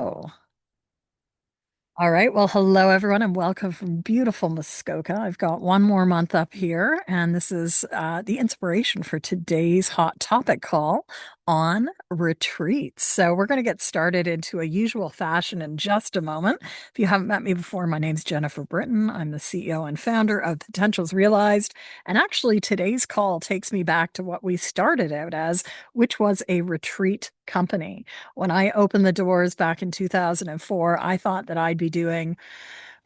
Hello. All right. Well, hello, everyone, and welcome from beautiful Muskoka. I've got one more month up here, and this is the inspiration for today's hot topic call on retreats. So, we're going to get started into a usual fashion in just a moment. If you haven't met me before, my name's Jennifer Britton. I'm the CEO and founder of Potentials Realized. And actually, today's call takes me back to what we started out as, which was a retreat company. When I opened the doors back in 2004, I thought that I'd be doing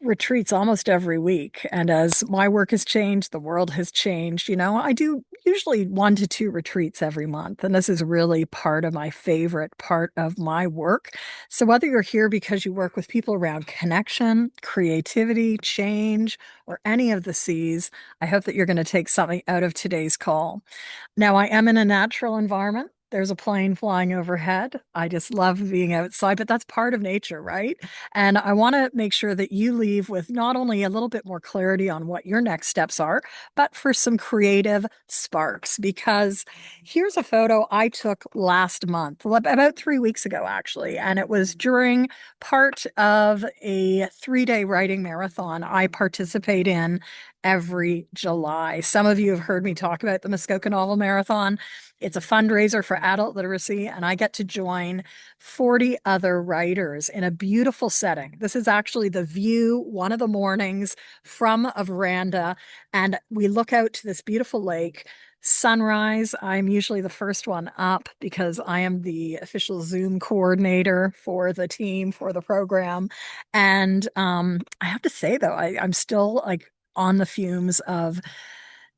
retreats almost every week. And as my work has changed, the world has changed. I do usually 1 to 2 retreats every month. And this is really part of my favorite part of my work. So whether you're here because you work with people around connection, creativity, change, or any of the C's, I hope that you're going to take something out of today's call. Now, I am in a natural environment. There's a plane flying overhead. I just love being outside, but that's part of nature, right? And I want to make sure that you leave with not only a little bit more clarity on what your next steps are, but for some creative sparks. Because here's a photo I took last month, about 3 weeks ago, actually. And it was during part of a 3-day writing marathon I participate in every July. Some of you have heard me talk about the Muskoka Novel Marathon. It's a fundraiser for adult literacy, and I get to join 40 other writers in a beautiful setting. This is actually the view one of the mornings from a veranda, and we look out to this beautiful lake. Sunrise, I'm usually the first one up because I am the official Zoom coordinator for the team for the program. And I have to say, though, I'm still like on the fumes of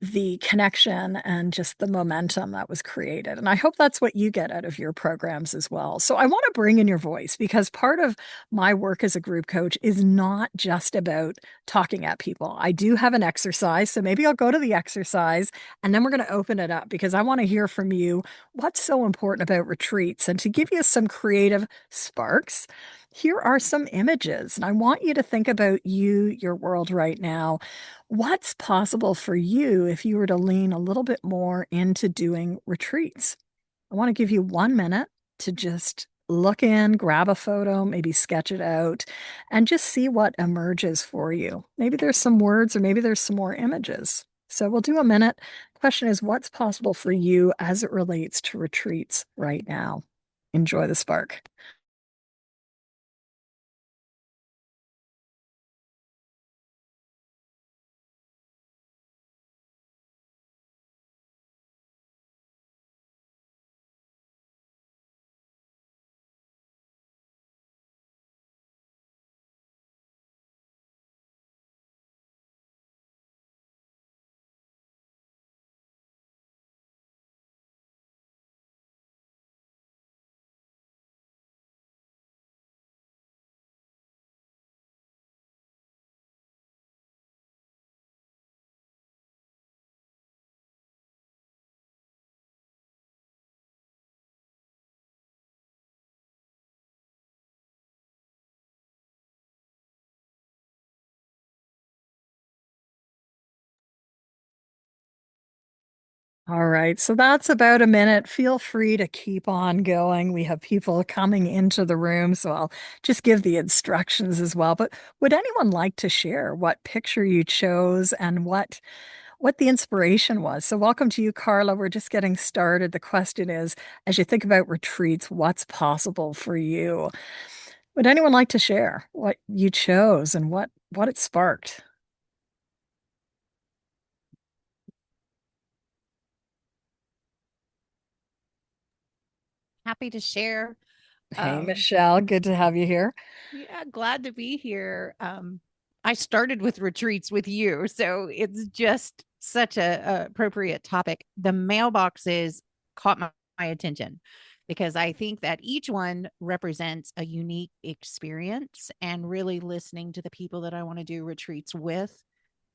the connection and just the momentum that was created. And I hope that's what you get out of your programs as well. So I want to bring in your voice because part of my work as a group coach is not just about talking at people. I do have an exercise. So maybe I'll go to the exercise and then we're going to open it up because I want to hear from you what's so important about retreats. And to give you some creative sparks, here are some images. And I want you to think about you, your world right now. What's possible for you if you were to lean a little bit more into doing retreats? I want to give you 1 minute to just look in, grab a photo, maybe sketch it out, and just see what emerges for you. Maybe there's some words or maybe there's some more images. So we'll do a minute. Question is, what's possible for you as it relates to retreats right now? Enjoy the spark. All right, so that's about a minute. Feel free to keep on going. We have people coming into the room, so I'll just give the instructions as well. But would anyone like to share what picture you chose and what the inspiration was? So welcome to you, Carla. We're just getting started. The question is, as you think about retreats, what's possible for you? Would anyone like to share what you chose and what it sparked? Happy to share. Hey, Um, Michelle, good to have you here. yeah, glad to be here. I started with retreats with you, so it's just such a appropriate topic. The mailboxes caught my attention because I think that each one represents a unique experience and really listening to the people that I want to do retreats with.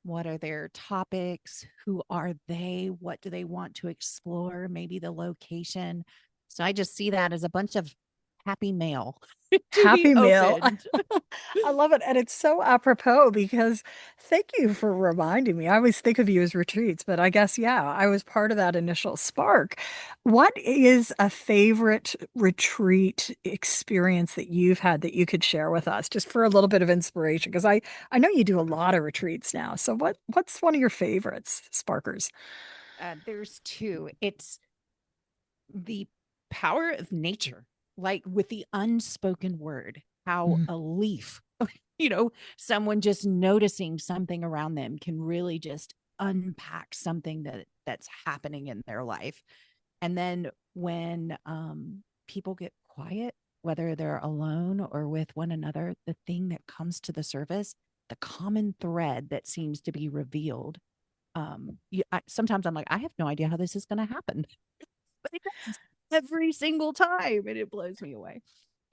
What are their topics? Who are they? What do they want to explore? Maybe the location. So I just see that as a bunch of happy mail to be Happy meal. opened. I love it. And it's so apropos because thank you for reminding me. I always think of you as retreats, but I guess, yeah, I was part of that initial spark. What is a favorite retreat experience that you've had that you could share with us just for a little bit of inspiration? Because I know you do a lot of retreats now. So what's one of your favorites, Sparkers? There's two. It's the power of nature, like with the unspoken word, how Mm. a leaf, someone just noticing something around them can really just unpack something that's happening in their life. And then when people get quiet, whether they're alone or with one another, the thing that comes to the surface, the common thread that seems to be revealed. Sometimes I'm like, I have no idea how this is going to happen, but it does every single time, and it blows me away.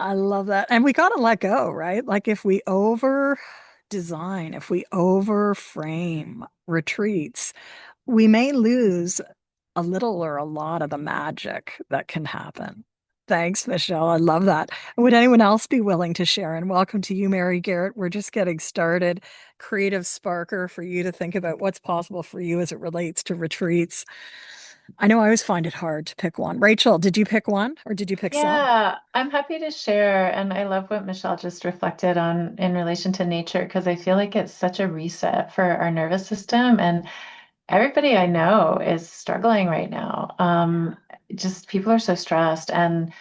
I love that. And we got to let go, right? Like if we over design, if we over frame retreats, we may lose a little or a lot of the magic that can happen. Thanks, Michelle. I love that. Would anyone else be willing to share? And welcome to you, Mary Garrett. We're just getting started. Creative sparker for you to think about what's possible for you as it relates to retreats. I know I always find it hard to pick one. Rachel, did you pick one or did you pick some? Yeah, I'm happy to share. And I love what Michelle just reflected on in relation to nature, because I feel like it's such a reset for our nervous system. And everybody I know is struggling right now. Just people are so stressed. And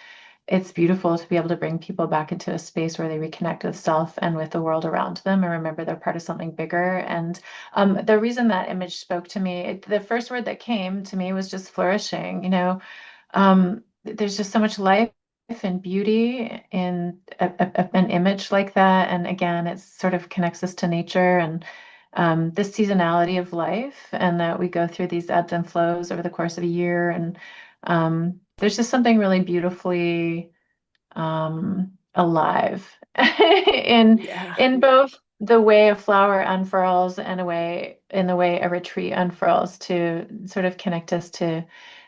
it's beautiful to be able to bring people back into a space where they reconnect with self and with the world around them and remember they're part of something bigger. And the reason that image spoke to me, the first word that came to me was just flourishing. There's just so much life and beauty in an image like that. And again, it sort of connects us to nature and the seasonality of life, and that we go through these ebbs and flows over the course of a year. And there's just something really beautifully alive in Yeah. both the way a flower unfurls and in the way a retreat unfurls, to sort of connect us to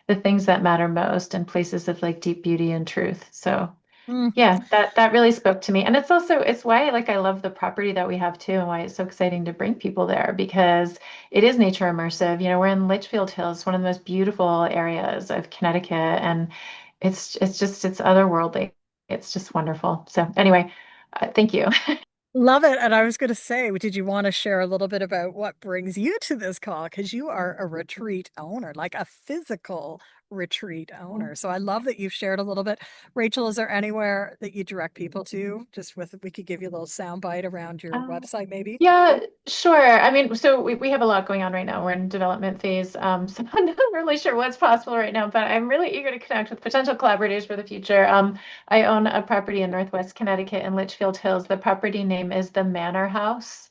the things that matter most and places of like deep beauty and truth. So Mm. yeah, that really spoke to me. And it's why like I love the property that we have too, and why it's so exciting to bring people there, because it is nature immersive. We're in Litchfield Hills, one of the most beautiful areas of Connecticut, and it's otherworldly. It's just wonderful. So anyway, thank you. Love it. And I was going to say, did you want to share a little bit about what brings you to this call? Because you are a retreat owner, like a physical retreat owner. So I love that you've shared a little bit. Rachel, is there anywhere that you direct people to? Just with, we could give you a little soundbite around your Uh, website, maybe. Yeah, sure. I mean, so we have a lot going on right now. We're in development phase. So I'm not really sure what's possible right now, but I'm really eager to connect with potential collaborators for the future. I own a property in Northwest Connecticut in Litchfield Hills. The property name is the Manor House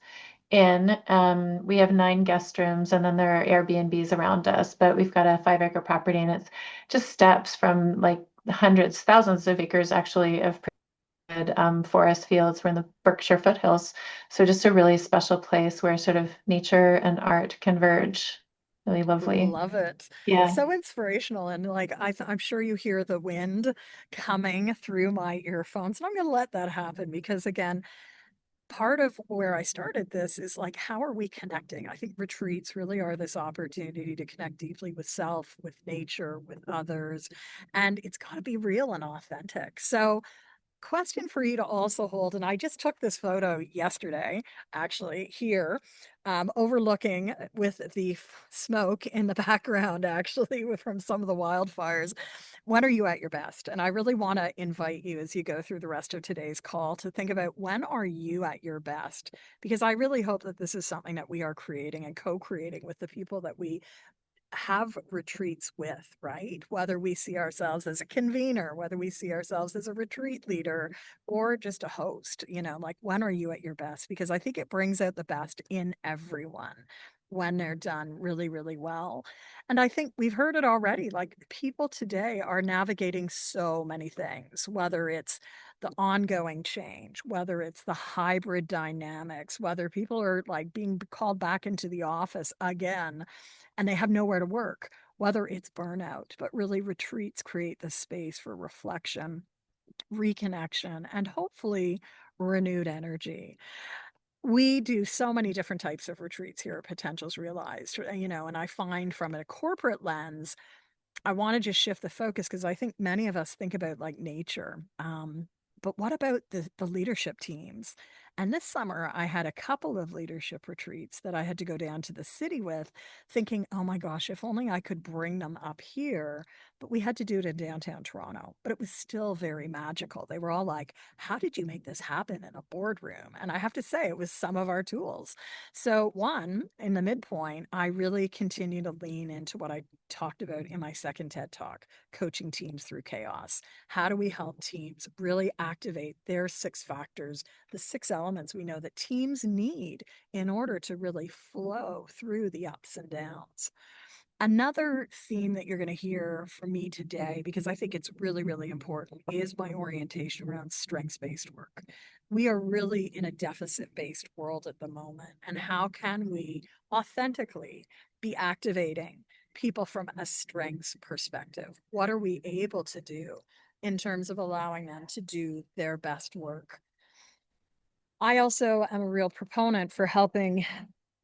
Inn. We have 9 guest rooms, and then there are Airbnbs around us, but we've got a 5-acre property, and it's just steps from like hundreds, thousands of acres actually of forest fields. We're in the Berkshire foothills. So just a really special place where sort of nature and art converge. Really lovely. Love it. Yeah. So inspirational. And like, I'm sure you hear the wind coming through my earphones. And I'm going to let that happen because, again, part of where I started this is like, how are we connecting? I think retreats really are this opportunity to connect deeply with self, with nature, with others, and it's got to be real and authentic. So, question for you to also hold, and I just took this photo yesterday, actually, here, overlooking with the smoke in the background, actually, from some of the wildfires. When are you at your best? And I really want to invite you as you go through the rest of today's call to think about when are you at your best? Because I really hope that this is something that we are creating and co-creating with the people that we have retreats with, right? Whether we see ourselves as a convener, whether we see ourselves as a retreat leader or just a host, like when are you at your best? Because I think it brings out the best in everyone when they're done really, really well. And I think we've heard it already. Like people today are navigating so many things, whether it's the ongoing change, whether it's the hybrid dynamics, whether people are like being called back into the office again and they have nowhere to work, whether it's burnout, but really retreats create the space for reflection reconnection, and hopefully renewed energy. We do so many different types of retreats here at Potentials Realized, and I find from a corporate lens, I want to just shift the focus because I think many of us think about like nature. But what about the leadership teams? And this summer, I had a couple of leadership retreats that I had to go down to the city with, thinking, oh my gosh, if only I could bring them up here. But we had to do it in downtown Toronto. But it was still very magical. They were all like, how did you make this happen in a boardroom? And I have to say, it was some of our tools. So, one, in the midpoint, I really continue to lean into what I talked about in my second TED Talk, coaching teams through chaos. How do we help teams really activate their 6 factors, the 6 elements we know that teams need in order to really flow through the ups and downs? Another theme that you're going to hear from me today, because I think it's really, really important, is my orientation around strengths based work. We are really in a deficit based world at the moment. And how can we authentically be activating people from a strengths perspective? What are we able to do in terms of allowing them to do their best work? I also am a real proponent for helping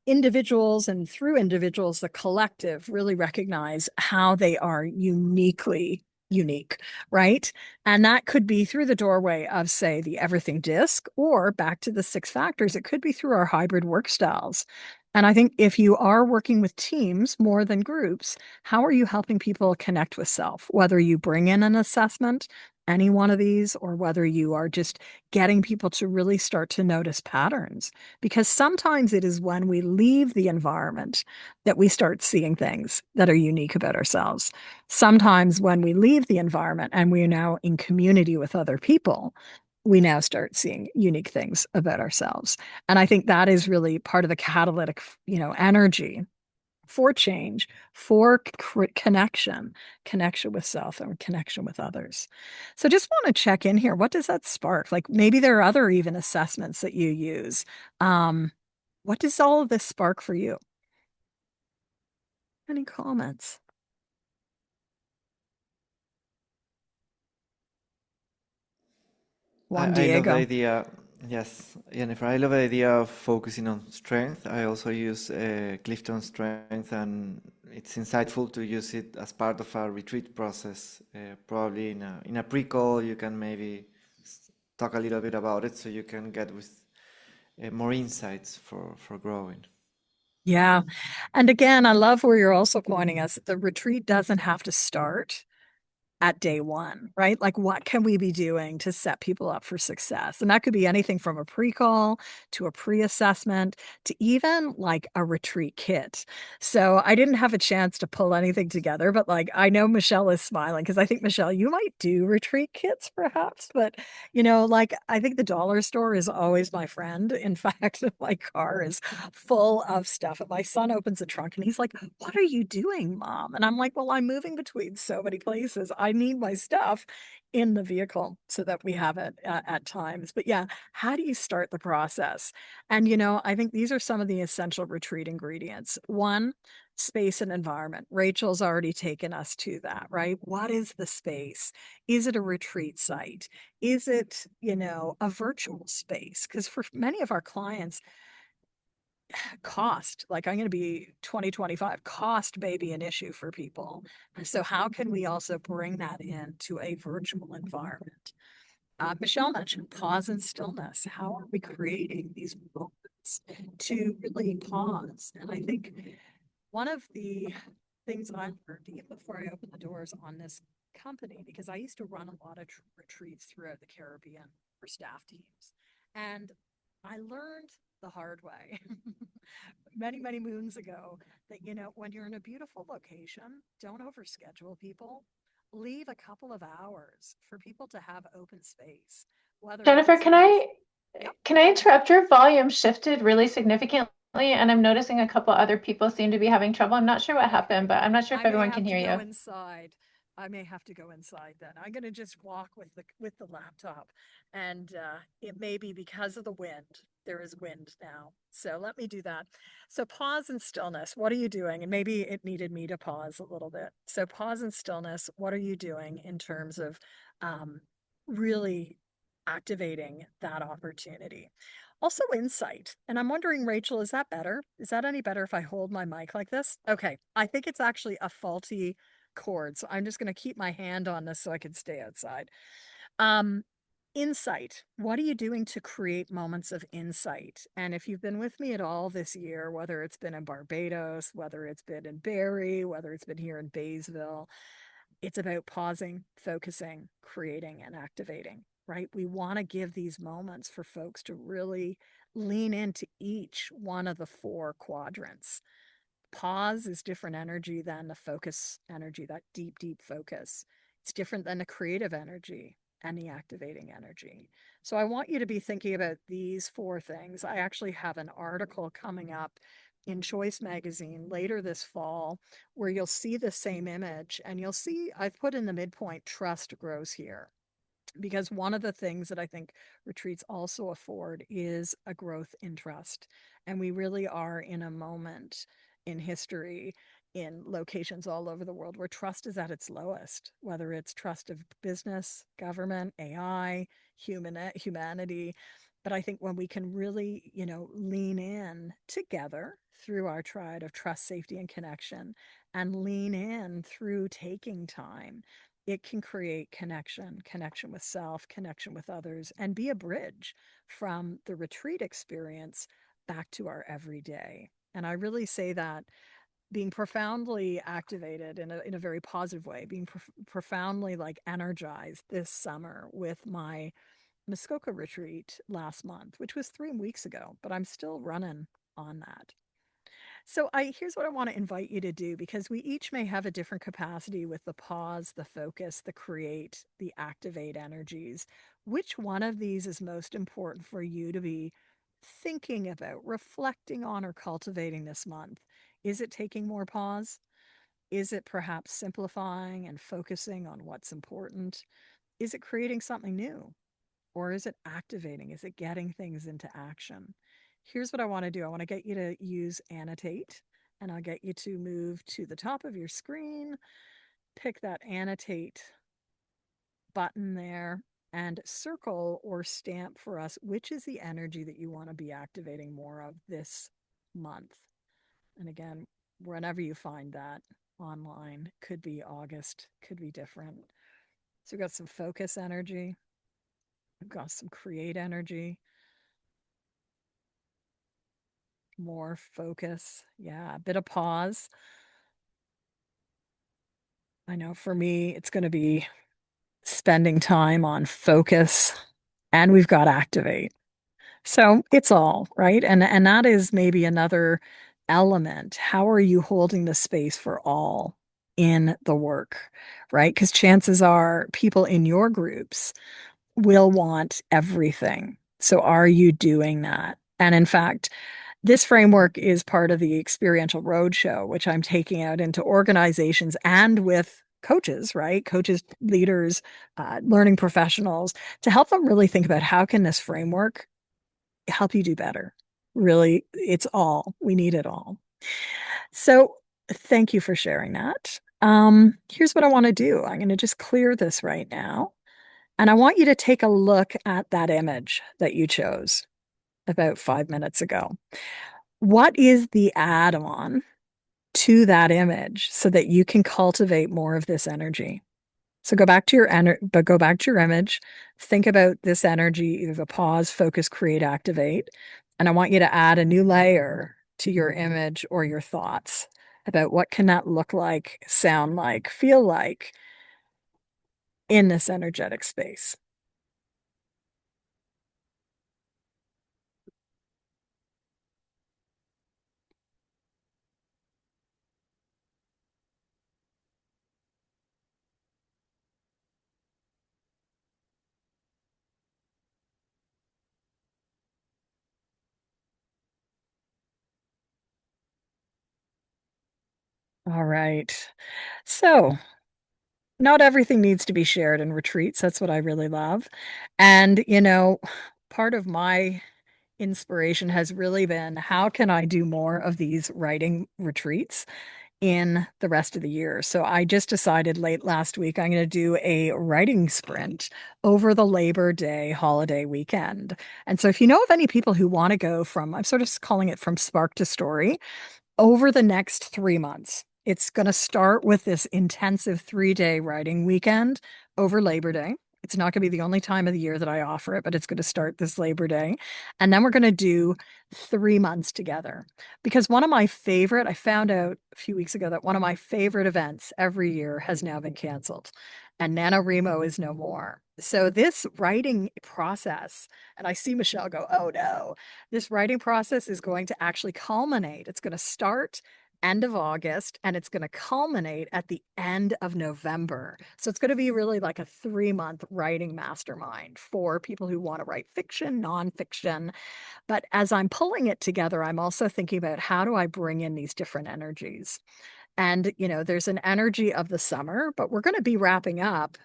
individuals and through individuals, the collective really recognize how they are uniquely unique, right? And that could be through the doorway of, say, the everything disc, or back to the 6 factors, it could be through our hybrid work styles. And I think if you are working with teams more than groups, how are you helping people connect with self? Whether you bring in an assessment, any one of these, or whether you are just getting people to really start to notice patterns. Because sometimes it is when we leave the environment that we start seeing things that are unique about ourselves. Sometimes when we leave the environment and we are now in community with other people, we now start seeing unique things about ourselves. And I think that is really part of the catalytic, energy for change, for connection with self and connection with others. So just want to check in here. What does that spark? Like maybe there are other even assessments that you use. Um, what does all of this spark for you? Any comments? Juan I love the Diego. idea. Yes, Jennifer, I love the idea of focusing on strength. I also use Clifton Strength, and it's insightful to use it as part of a retreat process. Probably in a pre-call, you can maybe talk a little bit about it, so you can get with more insights for growing. Yeah. And again, I love where you're also pointing us. The retreat doesn't have to start at day one, right? Like, what can we be doing to set people up for success? And that could be anything from a pre-call to a pre-assessment to even like a retreat kit. So I didn't have a chance to pull anything together, but like, I know Michelle is smiling because I think, Michelle, you might do retreat kits perhaps, but like, I think the dollar store is always my friend. In fact, my car is full of stuff. And my son opens the trunk and he's like, what are you doing, Mom? And I'm like, well, I'm moving between so many places. I need my stuff in the vehicle so that we have it at times. But yeah, how do you start the process? And, I think these are some of the essential retreat ingredients. One, space and environment. Rachel's already taken us to that, right? What is the space? Is it a retreat site? Is it, a virtual space? Because for many of our clients, cost, like I'm going to be 2025, cost may be an issue for people. And so how can we also bring that into a virtual environment? Michelle mentioned pause and stillness. How are we creating these moments to really pause? And I think one of the things I've learned even before I opened the doors on this company, because I used to run a lot of retreats throughout the Caribbean for staff teams. And I learned the hard way many, many moons ago that, when you're in a beautiful location, don't overschedule people. Leave a couple of hours for people to have open space, whether it Jennifer, is can with, I yep, can I go ahead. interrupt? Your volume shifted really significantly, and I'm noticing a couple other people seem to be having trouble. I'm not sure what happened, Okay. but I'm not sure if I may everyone can have to hear go you. inside. I may have to go inside then. I'm going to just walk with the laptop, and it may be because of the wind. There is wind now. So let me do that. So pause and stillness. What are you doing? And maybe it needed me to pause a little bit. So pause and stillness. What are you doing in terms of um, really activating that opportunity. Also, insight. And I'm wondering, Rachel, is that better? Is that any better if I hold my mic like this? Okay. I think it's actually a faulty cord. So I'm just going to keep my hand on this so I can stay outside. Um, Insight. What are you doing to create moments of insight? And if you've been with me at all this year, whether it's been in Barbados, whether it's been in Barrie, whether it's been here in Baysville, it's about pausing, focusing, creating, and activating, right? We want to give these moments for folks to really lean into each one of the four quadrants. Pause is different energy than the focus energy, that deep, deep focus. It's different than the creative energy and the activating energy. So I want you to be thinking about these four things. I actually have an article coming up in Choice Magazine later this fall where you'll see the same image and you'll see I've put in the midpoint, trust grows here. Because one of the things that I think retreats also afford is a growth in trust. And we really are in a moment in history, in locations all over the world, where trust is at its lowest, whether it's trust of business, government, AI, humanity. But I think when we can really, lean in together through our triad of trust, safety, and connection, and lean in through taking time, it can create connection with self, connection with others, and be a bridge from the retreat experience back to our everyday. And I really say that being profoundly activated in a very positive way, being profoundly like energized this summer with my Muskoka retreat last month, which was 3 weeks ago, but I'm still running on that. So here's what I want to invite you to do, because we each may have a different capacity with the pause, the focus, the create, the activate energies. Which one of these is most important for you to be thinking about, reflecting on, or cultivating this month? Is it taking more pause? Is it perhaps simplifying and focusing on what's important? Is it creating something new? Or is it activating? Is it getting things into action? Here's what I want to do. I want to get you to use annotate, and I'll get you to move to the top of your screen, pick that annotate button there, and circle or stamp for us which is the energy that you want to be activating more of this month. And again, whenever you find that online, could be August, could be different. So we've got some focus energy, we've got some create energy, more focus. Yeah, a bit of pause. I know for me, it's going to be spending time on focus, and we've got activate. So it's all right. And that is maybe another element. How are you holding the space for all in the work, right? Because chances are people in your groups will want everything. So are you doing that? And in fact, this framework is part of the experiential roadshow, which I'm taking out into organizations and with coaches, right? Coaches, leaders, learning professionals, to help them really think about how can this framework help you do better. Really, it's all. We need it all. So thank you for sharing that. Here's what I want to do. I'm going to just clear this right now. And I want you to take a look at that image that you chose about 5 minutes ago. What is the add-on to that image so that you can cultivate more of this energy? So go back to go back to your image. Think about this energy, either the pause, focus, create, activate. And I want you to add a new layer to your image or your thoughts about what can that look like, sound like, feel like in this energetic space. All right. So not everything needs to be shared in retreats. That's what I really love. And, part of my inspiration has really been how can I do more of these writing retreats in the rest of the year. So I just decided late last week I'm going to do a writing sprint over the Labor Day holiday weekend. And so if you know of any people who want to go from, I'm sort of calling it from spark to story, over the next 3 months. It's going to start with this intensive 3-day writing weekend over Labor Day. It's not going to be the only time of the year that I offer it, but it's going to start this Labor Day. And then we're going to do 3 months together. Because I found out a few weeks ago that one of my favorite events every year has now been canceled. And NaNoWriMo is no more. So this writing process, and I see Michelle go, oh no, this writing process is going to actually culminate. It's going to start end of August and it's going to culminate at the end of November. So it's going to be really like a 3-month writing mastermind for people who want to write fiction, nonfiction. But as I'm pulling it together, I'm also thinking about how do I bring in these different energies? And, there's an energy of the summer, but we're going to be wrapping up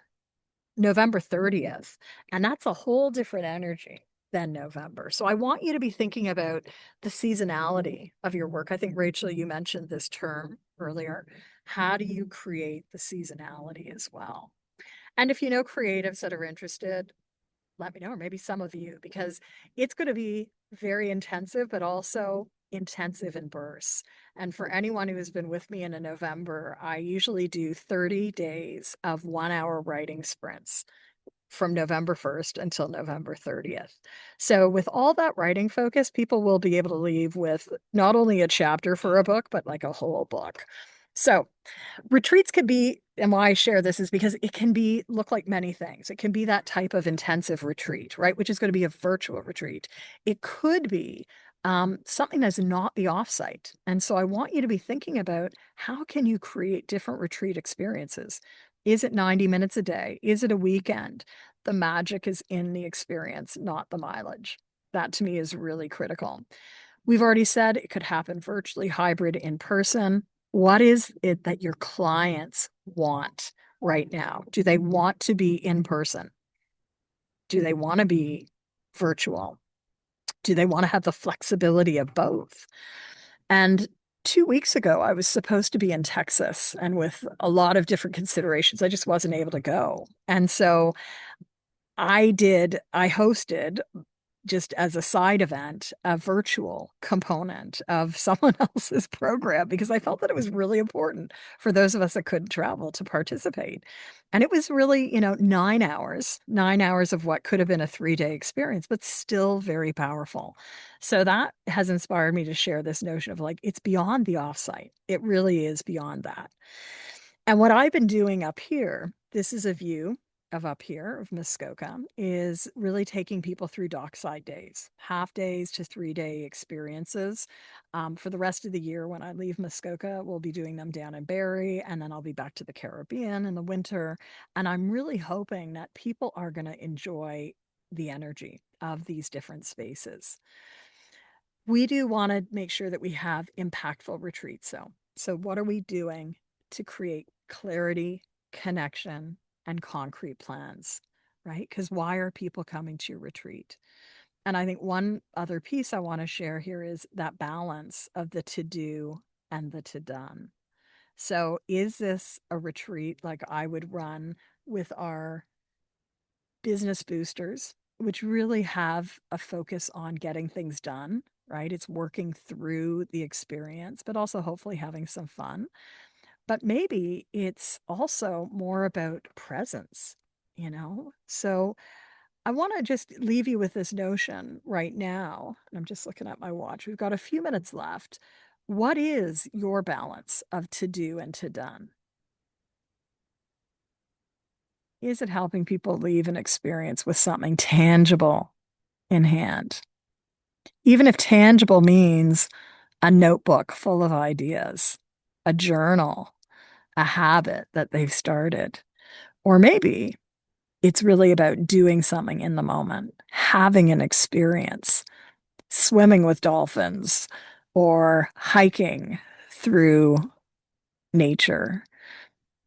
November 30th. And that's a whole different energy than November. So I want you to be thinking about the seasonality of your work. I think, Rachel, you mentioned this term earlier. How do you create the seasonality as well? And if you know creatives that are interested, let me know, or maybe some of you, because it's going to be very intensive, but also intensive in bursts. And for anyone who has been with me in a November, I usually do 30 days of 1 hour writing sprints from November 1st until November 30th. So with all that writing focus, people will be able to leave with not only a chapter for a book, but like a whole book. So retreats can be, and why I share this is because it can look like many things. It can be that type of intensive retreat, right? Which is going to be a virtual retreat. It could be something that's not the offsite. And so I want you to be thinking about how can you create different retreat experiences? Is it 90 minutes a day? Is it a weekend? The magic is in the experience, not the mileage. That to me is really critical. We've already said it could happen virtually, hybrid, in person. What is it that your clients want right now? Do they want to be in person? Do they want to be virtual? Do they want to have the flexibility of both? And 2 weeks ago, I was supposed to be in Texas, and with a lot of different considerations, I just wasn't able to go. And so I hosted, just as a side event, a virtual component of someone else's program because I felt that it was really important for those of us that couldn't travel to participate. And it was really, 9 hours of what could have been a 3-day experience, but still very powerful. So that has inspired me to share this notion of like, it's beyond the offsite. It really is beyond that. And what I've been doing up here, this is a view of up here of Muskoka, is really taking people through dockside days, half days to 3-day experiences. For the rest of the year, when I leave Muskoka, we'll be doing them down in Barrie, and then I'll be back to the Caribbean in the winter. And I'm really hoping that people are going to enjoy the energy of these different spaces. We do want to make sure that we have impactful retreats, though. So what are we doing to create clarity, connection, and concrete plans, right? Because why are people coming to your retreat? And I think one other piece I want to share here is that balance of the to do and the to done. So is this a retreat like I would run with our business boosters, which really have a focus on getting things done, right? It's working through the experience, but also hopefully having some fun. But maybe it's also more about presence. So I want to just leave you with this notion right now. And I'm just looking at my watch. We've got a few minutes left. What is your balance of to do and to done? Is it helping people leave an experience with something tangible in hand? Even if tangible means a notebook full of ideas, a journal, a habit that they've started, or maybe it's really about doing something in the moment, having an experience, swimming with dolphins, or hiking through nature.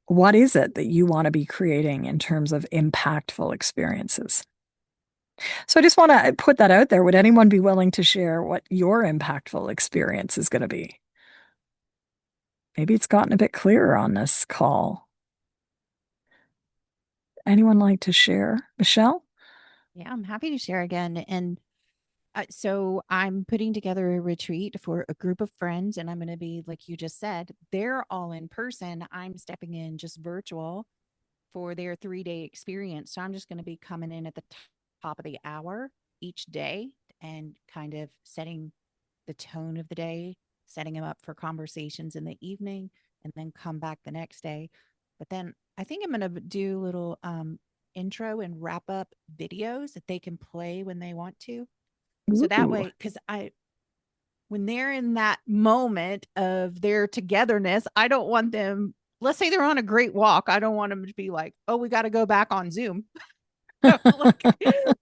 What is it that you want to be creating in terms of impactful experiences? So I just want to put that out there. Would anyone be willing to share what your impactful experience is going to be? Maybe it's gotten a bit clearer on this call. Anyone like to share? Michelle? Yeah, I'm happy to share again. And so I'm putting together a retreat for a group of friends, and I'm going to be, like you just said, they're all in person. I'm stepping in just virtual for their 3-day experience. So I'm just going to be coming in at the top of the hour each day and kind of setting the tone of the day, setting them up for conversations in the evening, and then come back the next day. But then I think I'm going to do little intro and wrap up videos that they can play when they want to. So that Ooh. way, because when they're in that moment of their togetherness, I don't want them, let's say they're on a great walk. I don't want them to be like, oh, we got to go back on Zoom. Like,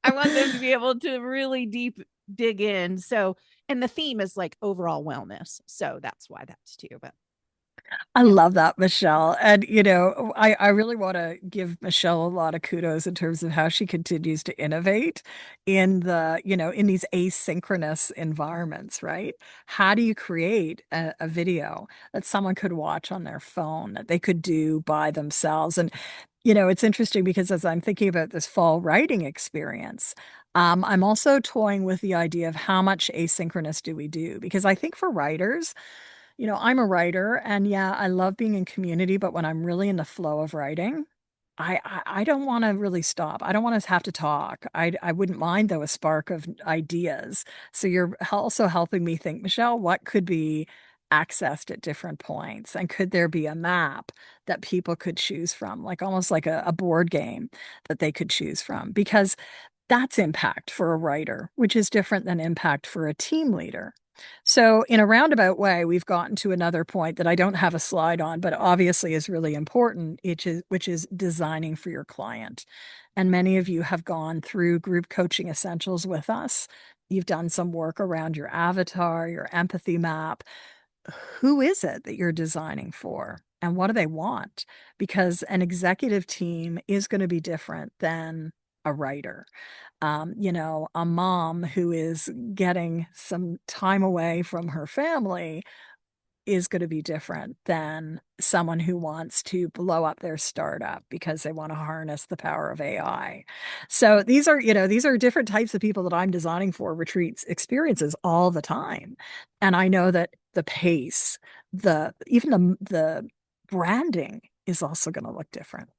I want them to be able to really deep dig in. So, and the theme is like overall wellness. So that's why that's too. But I yeah, love that, Michelle. And, you know, I really want to give Michelle a lot of kudos in terms of how she continues to innovate in the, you know, in these asynchronous environments, right? How do you create a video that someone could watch on their phone that they could do by themselves? And, you know, it's interesting because as I'm thinking about this fall writing experience, I'm also toying with the idea of how much asynchronous do we do? Because I think for writers, you know, I'm a writer and yeah, I love being in community, but when I'm really in the flow of writing, I don't want to really stop. I don't want to have to talk. I wouldn't mind though a spark of ideas. So you're also helping me think, Michelle, what could be accessed at different points? And could there be a map that people could choose from, like almost like a board game that they could choose from? Because that's impact for a writer, which is different than impact for a team leader. So, in a roundabout way, we've gotten to another point that I don't have a slide on, but obviously is really important, which is designing for your client. And many of you have gone through group coaching essentials with us. You've done some work around your avatar, your empathy map. Who is it that you're designing for? And what do they want? Because an executive team is going to be different than a writer. You know, a mom who is getting some time away from her family is going to be different than someone who wants to blow up their startup because they want to harness the power of AI. So these are, you know, these are different types of people that I'm designing for retreats experiences all the time. And I know that the pace, the even the branding is also going to look different.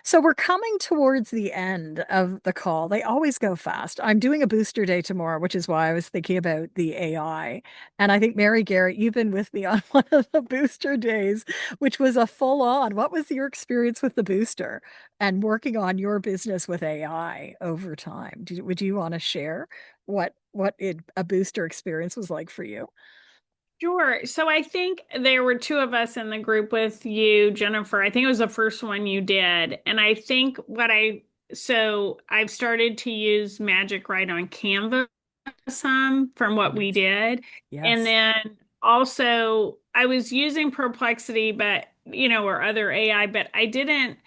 So we're coming towards the end of the call. They always go fast. I'm doing a booster day tomorrow, which is why I was thinking about the AI. And I think, Mary Garrett, you've been with me on one of the booster days, which was a full on. What was your experience with the booster and working on your business with AI over time? Would you want to share a booster experience was like for you? Sure. So I think there were two of us in the group with you, Jennifer. I think it was the first one you did. And I think so I've started to use Magic Write on Canva some from what we did. And Yes. then also I was using Perplexity, but or other AI, but I didn't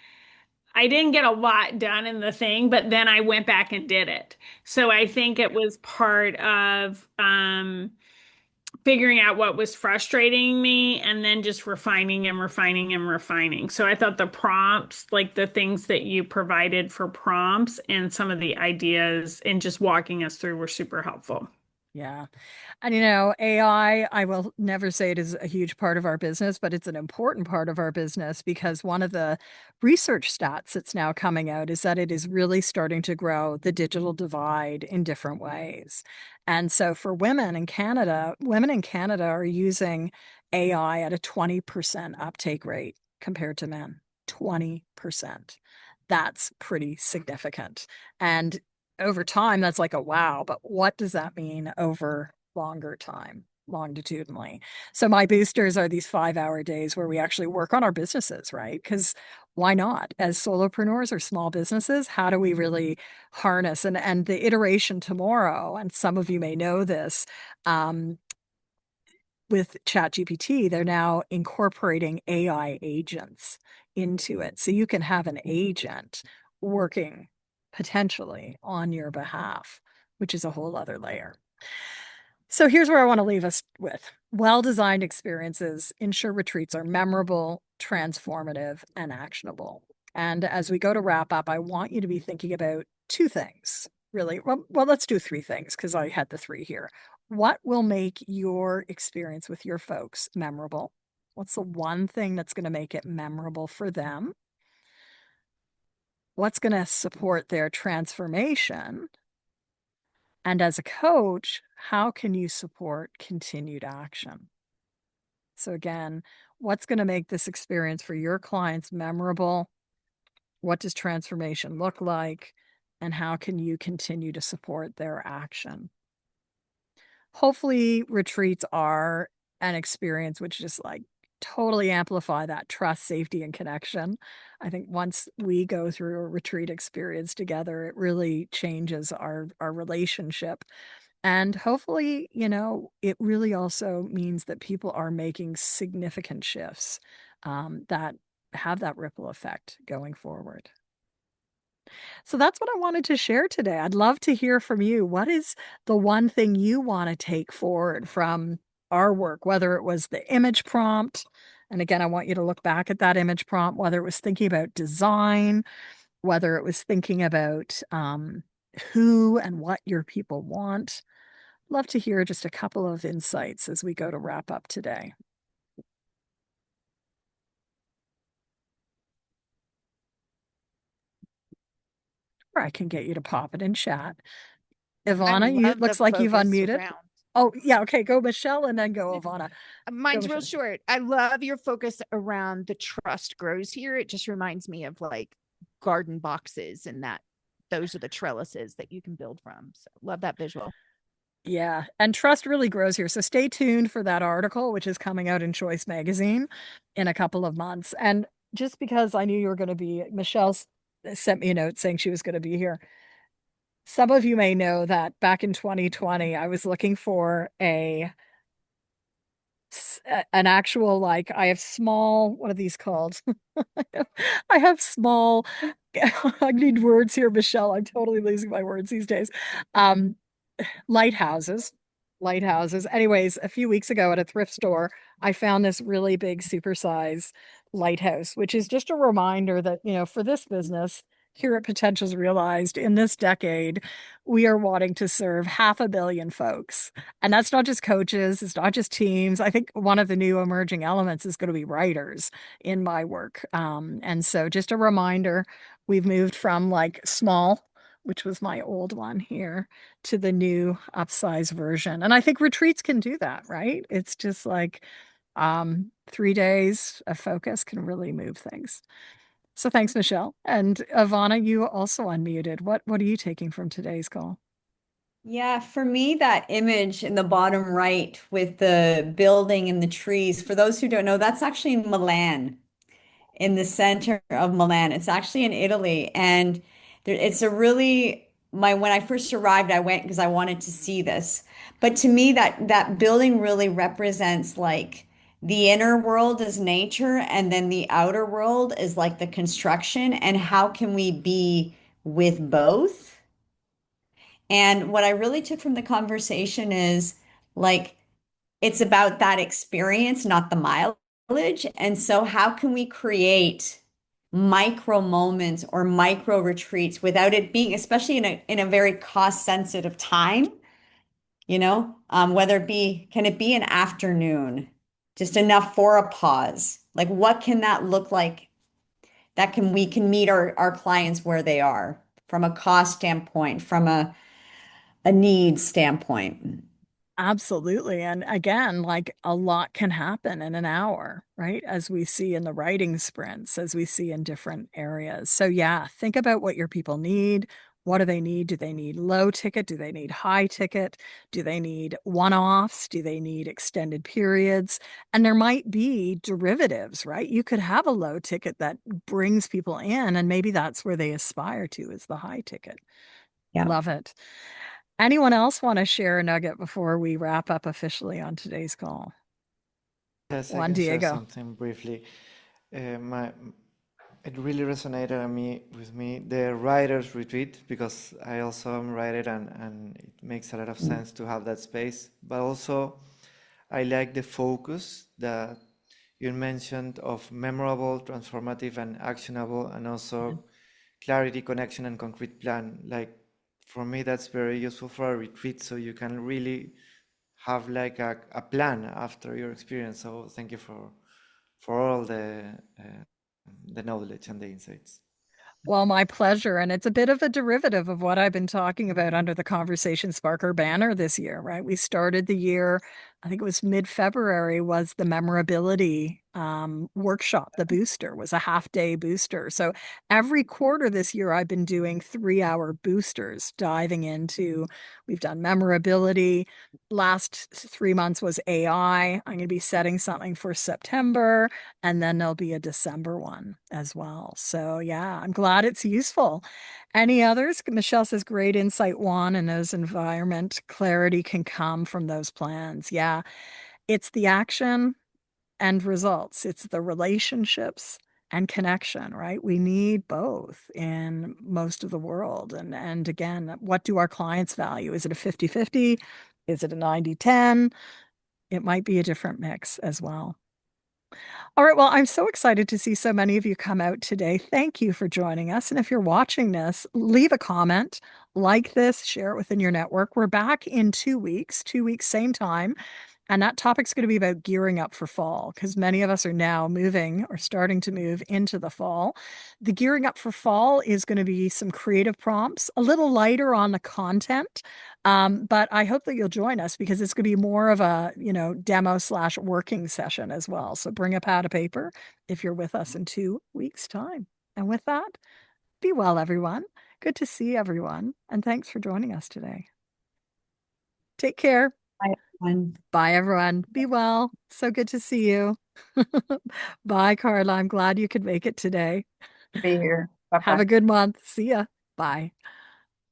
get a lot done in the thing, but then I went back and did it. So I think it was part of figuring out what was frustrating me and then just refining and refining and refining. So I thought the prompts, like the things that you provided for prompts and some of the ideas and just walking us through were super helpful. Yeah. And you know, I will never say it is a huge part of our business, but it's an important part of our business because one of the research stats that's now coming out is that it is really starting to grow the digital divide in different ways. And so for women in Canada are using AI at a 20% uptake rate compared to men. 20%. That's pretty significant. And over time, that's like a wow, but what does that mean over longer time, longitudinally? So my boosters are these 5-hour days where we actually work on our businesses, right? Because why not? As solopreneurs or small businesses, how do we really harness and the iteration tomorrow? And some of you may know this. Um, with ChatGPT, they're now incorporating AI agents into it. So you can have an agent working potentially on your behalf, which is a whole other layer. So here's where I want to leave us with. Well-designed experiences ensure retreats are memorable, transformative, and actionable. And as we go to wrap up, I want you to be thinking about two things, really. Well, let's do three things because I had the three here. What will make your experience with your folks memorable? What's the one thing that's going to make it memorable for them? What's going to support their transformation? And as a coach, how can you support continued action? So again, what's going to make this experience for your clients memorable? What does transformation look like? And how can you continue to support their action? Hopefully, retreats are an experience which just like totally amplify that trust, safety, and connection. I think once we go through a retreat experience together, it really changes our relationship. And hopefully, it really also means that people are making significant shifts that have that ripple effect going forward. So that's what I wanted to share today. I'd love to hear from you. What is the one thing you want to take forward from our work, whether it was the image prompt? And again, I want you to look back at that image prompt, whether it was thinking about design, whether it was thinking about who and what your people want. Love to hear just a couple of insights as we go to wrap up today. Or I can get you to pop it in chat. Ivana, you love the looks like you've focus unmuted. around. Oh, yeah. Okay. Go Michelle and then go Ivana. Mine's Go, real Michelle. short. I love your focus around the trust grows here. It just reminds me of like garden boxes and that those are the trellises that you can build from. So love that visual. Yeah. And trust really grows here. So stay tuned for that article, which is coming out in Choice Magazine in a couple of months. And just because I knew you were going to be, Michelle sent me a note saying she was going to be here. Some of you may know that back in 2020, I was looking for an actual, like, I have small, what are these called? I have small, I need words here, Michelle. I'm totally losing my words these days. Um, lighthouses. Lighthouses. Anyways, a few weeks ago at a thrift store, I found this really big supersize lighthouse, which is just a reminder that, for this business here at Potentials Realized in this decade, we are wanting to serve 500 million folks. And that's not just coaches, it's not just teams. I think one of the new emerging elements is going to be writers in my work. And so just a reminder, we've moved from like small, which was my old one here, to the new upsize version. And I think retreats can do that, right? It's just like 3 days of focus can really move things. So thanks, Michelle. And Ivana, you also unmuted. What are you taking from today's call? Yeah, for me, that image in the bottom right with the building and the trees, for those who don't know, that's actually in Milan, in the center of Milan. It's actually in Italy. And it's a really, when I first arrived, I went because I wanted to see this. But to me, that building really represents like the inner world is nature, and then the outer world is like the construction. And how can we be with both? And what I really took from the conversation is like, it's about that experience, not the mileage. And so, how can we create micro moments or micro retreats without it being, especially in a very cost sensitive time, whether it be, can it be an afternoon, just enough for a pause? Like, what can that look like? We can meet our clients where they are from a cost standpoint, from a need standpoint. Absolutely. And again, like a lot can happen in an hour, right? As we see in the writing sprints, as we see in different areas. So, yeah, think about what your people need. What do they need? Do they need low ticket? Do they need high ticket? Do they need one-offs? Do they need extended periods? And there might be derivatives, right? You could have a low ticket that brings people in, and maybe that's where they aspire to is the high ticket. Yeah. Love it. Anyone else want to share a nugget before we wrap up officially on today's call? Yes, I Juan can share Diego. something briefly. It really resonated with me the writers retreat, because I also am a writer, and it makes a lot of sense to have that space. But also I like the focus that you mentioned of memorable, transformative, and actionable, and also clarity, connection, and concrete plan. Like for me, that's very useful for a retreat, so you can really have like a plan after your experience. So thank you for all the knowledge and the insights. Well, my pleasure. And it's a bit of a derivative of what I've been talking about under the Conversation Sparker banner this year, right? We started the year, I think it was mid-February, was the memorability workshop. The booster was a half-day booster. So every quarter this year, I've been doing 3-hour boosters, diving into, we've done memorability. Last 3 months was AI. I'm going to be setting something for September. And then there'll be a December one as well. So yeah, I'm glad it's useful. Any others? Michelle says, great insight, Juan, and those environment clarity can come from those plans. Yeah, it's the action and results. It's the relationships and connection, right? We need both in most of the world. And again, what do our clients value? Is it a 50-50? Is it a 90-10? It might be a different mix as well. All right. Well, I'm so excited to see so many of you come out today. Thank you for joining us. And if you're watching this, leave a comment, like this, share it within your network. We're back in 2 weeks, 2 weeks, same time. And that topic's going to be about gearing up for fall because many of us are now moving or starting to move into the fall. The gearing up for fall is going to be some creative prompts, a little lighter on the content. But I hope that you'll join us because it's going to be more of a, demo/working session as well. So bring a pad of paper if you're with us in 2 weeks' time. And with that, be well, everyone. Good to see everyone. And thanks for joining us today. Take care. Bye, everyone. Bye, everyone. Be well. So good to see you. Bye, Carla. I'm glad you could make it today. Be here. Have Bye-bye. a good month. See ya. Bye.